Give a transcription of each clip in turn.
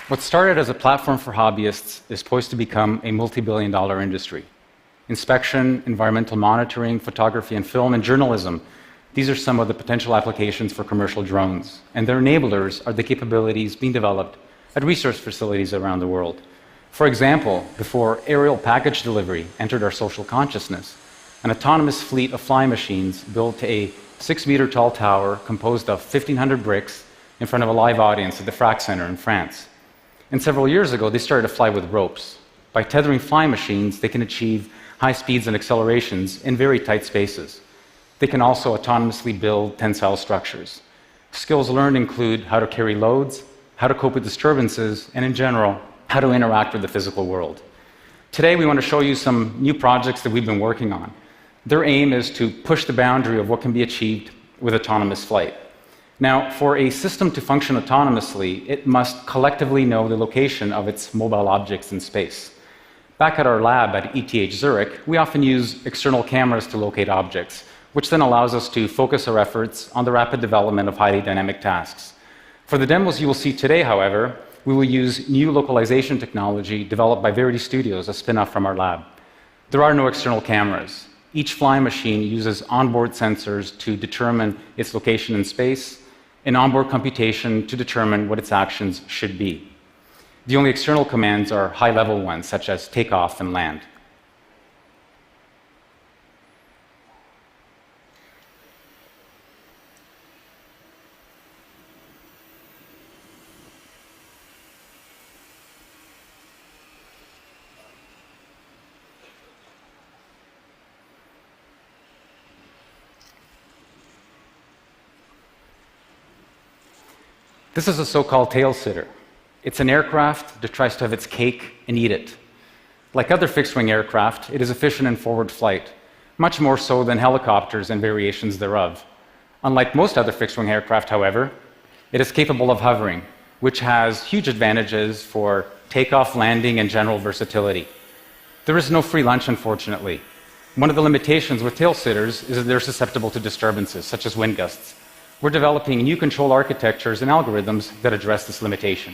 What started as a platform for hobbyists is poised to become a multi-billion-dollar industry. Inspection, environmental monitoring, photography and film, and journalism, these are some of the potential applications for commercial drones, and their enablers are the capabilities being developed at research facilities around the world. For example, before aerial package delivery entered our social consciousness, an autonomous fleet of flying machines built a 6-meter tall tower composed of 1,500 bricks in front of a live audience at the Frac Center in France. And several years ago, they started to fly with ropes. By tethering flying machines, they can achieve high speeds and accelerations in very tight spaces. They can also autonomously build tensile structures. Skills learned include how to carry loads, how to cope with disturbances, and in general, how to interact with the physical world. Today, we want to show you some new projects that we've been working on. Their aim is to push the boundary of what can be achieved with autonomous flight. Now, for a system to function autonomously, it must collectively know the location of its mobile objects in space. Back at our lab at ETH Zurich, we often use external cameras to locate objects, which then allows us to focus our efforts on the rapid development of highly dynamic tasks. For the demos you will see today, however, we will use new localization technology developed by Verity Studios, a spin-off from our lab. There are no external cameras. Each flying machine uses onboard sensors to determine its location in space, and onboard computation to determine what its actions should be. The only external commands are high-level ones, such as takeoff and land. This is a so-called tail sitter. It's an aircraft that tries to have its cake and eat it. Like other fixed-wing aircraft, it is efficient in forward flight, much more so than helicopters and variations thereof. Unlike most other fixed-wing aircraft, however, it is capable of hovering, which has huge advantages for takeoff, landing, and general versatility. There is no free lunch, unfortunately. One of the limitations with tail sitters is that they're susceptible to disturbances, such as wind gusts. We're developing new control architectures and algorithms that address this limitation.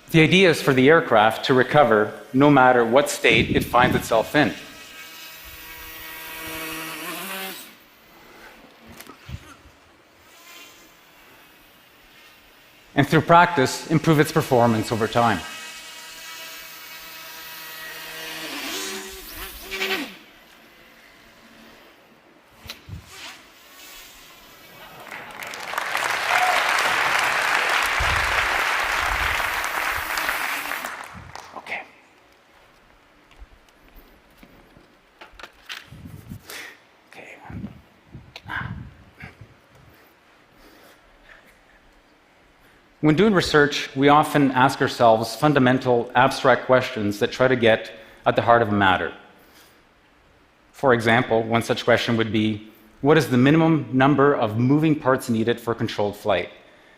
The idea is for the aircraft to recover no matter what state it finds itself in. And through practice, improve its performance over time. When doing research, we often ask ourselves fundamental, abstract questions that try to get at the heart of a matter. For example, one such question would be, what is the minimum number of moving parts needed for controlled flight?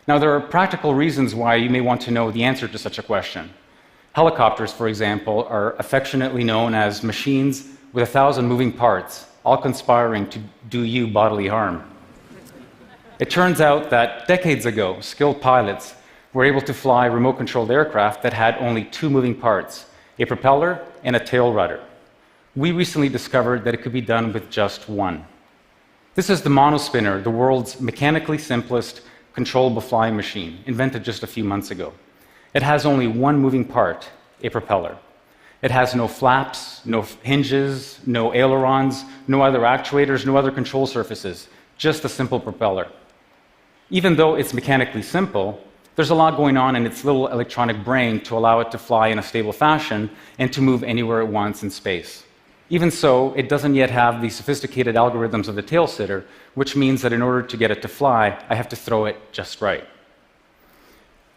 Now, there are practical reasons why you may want to know the answer to such a question. Helicopters, for example, are affectionately known as machines with 1,000 moving parts, all conspiring to do you bodily harm. It turns out that decades ago, skilled pilots were able to fly remote-controlled aircraft that had only 2 moving parts, a propeller and a tail rudder. We recently discovered that it could be done with just one. This is the monospinner, the world's mechanically simplest controllable flying machine, invented just a few months ago. It has only one moving part, a propeller. It has no flaps, no hinges, no ailerons, no other actuators, no other control surfaces, just a simple propeller. Even though it's mechanically simple, there's a lot going on in its little electronic brain to allow it to fly in a stable fashion and to move anywhere it wants in space. Even so, it doesn't yet have the sophisticated algorithms of the tail sitter, which means that in order to get it to fly, I have to throw it just right.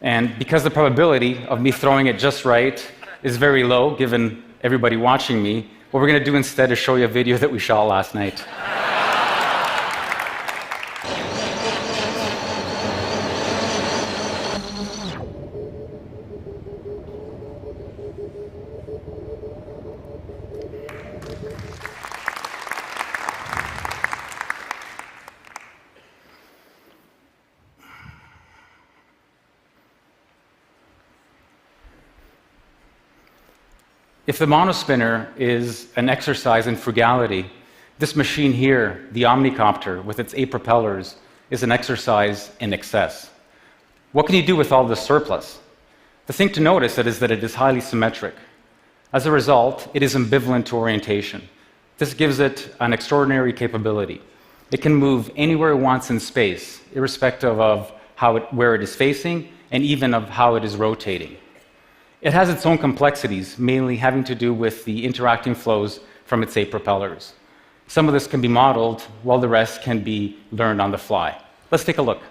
And because the probability of me throwing it just right is very low, given everybody watching me, what we're going to do instead is show you a video that we shot last night. If the monospinner is an exercise in frugality, this machine here, the omnicopter with its 8 propellers, is an exercise in excess. What can you do with all this surplus? The thing to notice is that it is highly symmetric. As a result, it is ambivalent to orientation. This gives it an extraordinary capability. It can move anywhere it wants in space, irrespective of where it is facing and even of how it is rotating. It has its own complexities, mainly having to do with the interacting flows from its 8 propellers. Some of this can be modeled, while the rest can be learned on the fly. Let's take a look.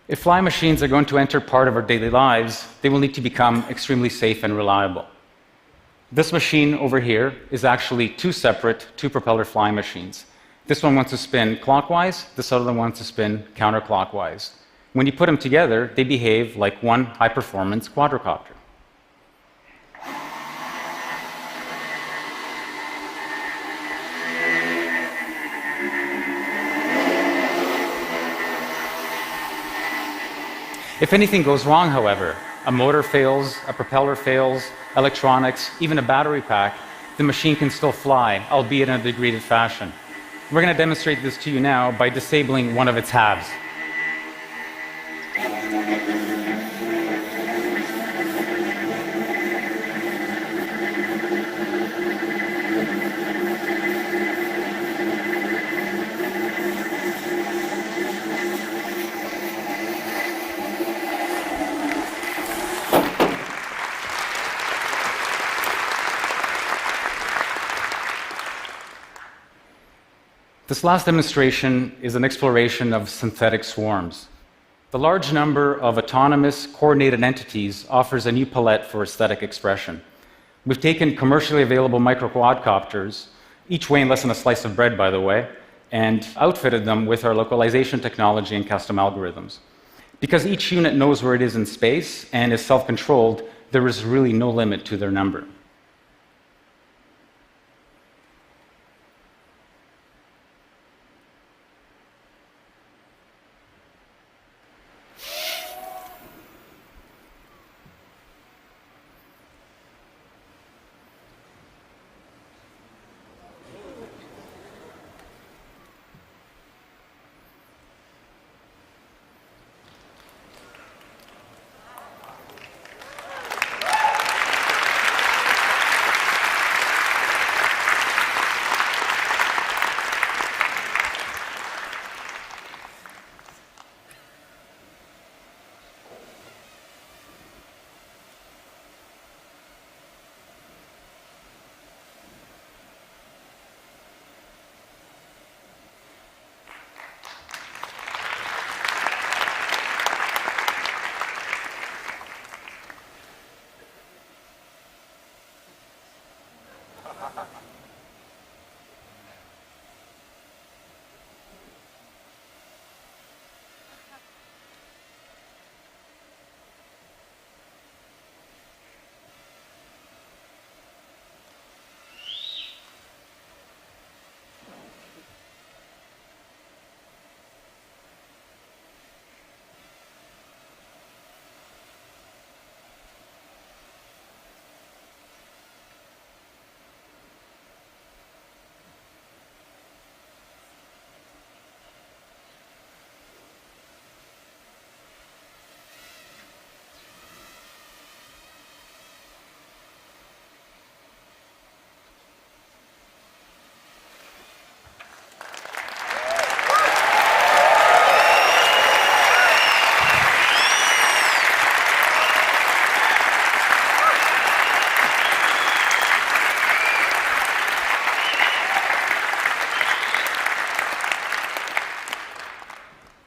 If flying machines are going to enter part of our daily lives, they will need to become extremely safe and reliable. This machine over here is actually 2 separate 2-propeller flying machines. This one wants to spin clockwise, this other one wants to spin counterclockwise. When you put them together, they behave like one high-performance quadricopter. If anything goes wrong, however, a motor fails, a propeller fails, electronics, even a battery pack, the machine can still fly, albeit in a degraded fashion. We're going to demonstrate this to you now by disabling one of its halves. This last demonstration is an exploration of synthetic swarms. The large number of autonomous, coordinated entities offers a new palette for aesthetic expression. We've taken commercially available micro-quadcopters, each weighing less than a slice of bread, by the way, and outfitted them with our localization technology and custom algorithms. Because each unit knows where it is in space and is self-controlled, there is really no limit to their number.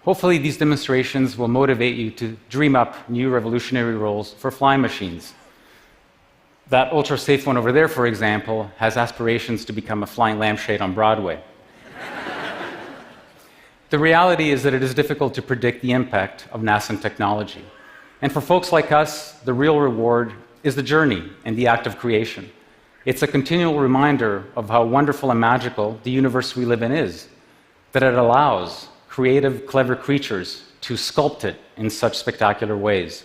Hopefully, these demonstrations will motivate you to dream up new revolutionary roles for flying machines. That ultra-safe one over there, for example, has aspirations to become a flying lampshade on Broadway. The reality is that it is difficult to predict the impact of nascent technology. And for folks like us, the real reward is the journey and the act of creation. It's a continual reminder of how wonderful and magical the universe we live in is, that it allows creative, clever creatures to sculpt it in such spectacular ways.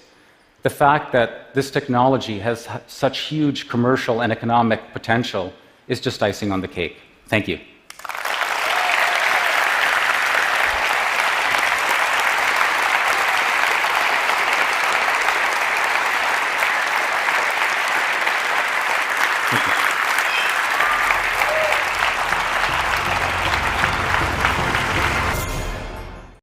The fact that this technology has such huge commercial and economic potential is just icing on the cake. Thank you.